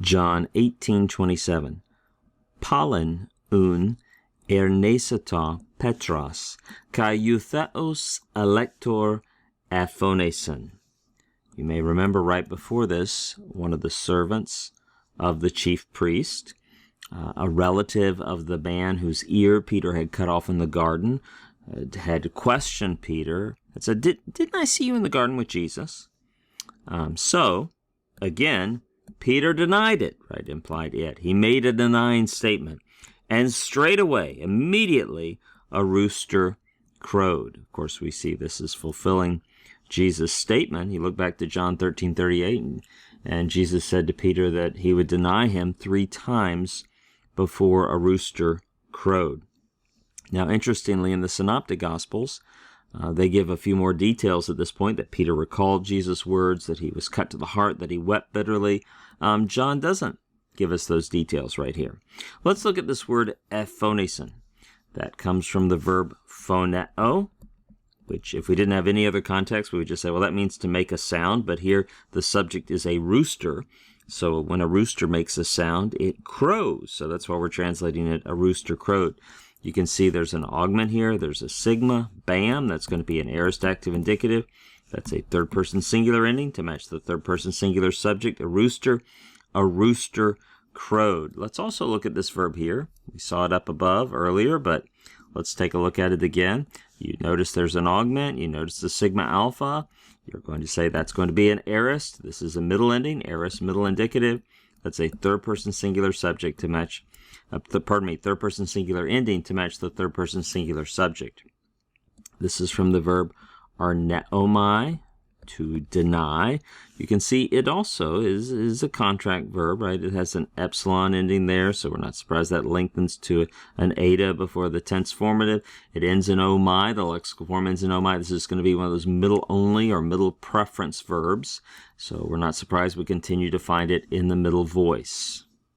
John 18:27. Palin un ernesata Petros, kai eutheos elector aphoneson. You may remember right before this, one of the servants of the chief priest, a relative of the man whose ear Peter had cut off in the garden, had questioned Peter and said, Didn't I see you in the garden with Jesus? So, again, Peter denied it, right? Implied it. He made a denying statement. And straight away, immediately, a rooster crowed. Of course, we see this is fulfilling Jesus' statement. You look back to John 13:38, and Jesus said to Peter that he would deny him 3 times before a rooster crowed. Now, interestingly, in the Synoptic Gospels, they give a few more details at this point, that Peter recalled Jesus' words, that he was cut to the heart, that he wept bitterly. John doesn't give us those details right here. Let's look at this word aphoneson. That comes from the verb phoneo, which if we didn't have any other context, we would just say, well, that means to make a sound. But here the subject is a rooster. So when a rooster makes a sound, it crows. So that's why we're translating it, a rooster crowed. You can see there's an augment here. There's a sigma, bam. That's going to be an aorist active indicative. That's a third-person singular ending to match the third-person singular subject, a rooster crowed. Let's also look at this verb here. We saw it up above earlier, but let's take a look at it again. You notice there's an augment. You notice the sigma alpha. You're going to say that's going to be an aorist. This is a middle ending, aorist middle indicative. That's a third-person singular subject to match, third-person singular ending to match the third-person singular subject. This is from the verb arneomai, to deny. You can see it also is a contract verb, right? It has an epsilon ending there, so we're not surprised that lengthens to an eta before the tense formative. It ends in omai. The lexical form ends in omai. This is going to be one of those middle only or middle preference verbs, so we're not surprised we continue to find it in the middle voice.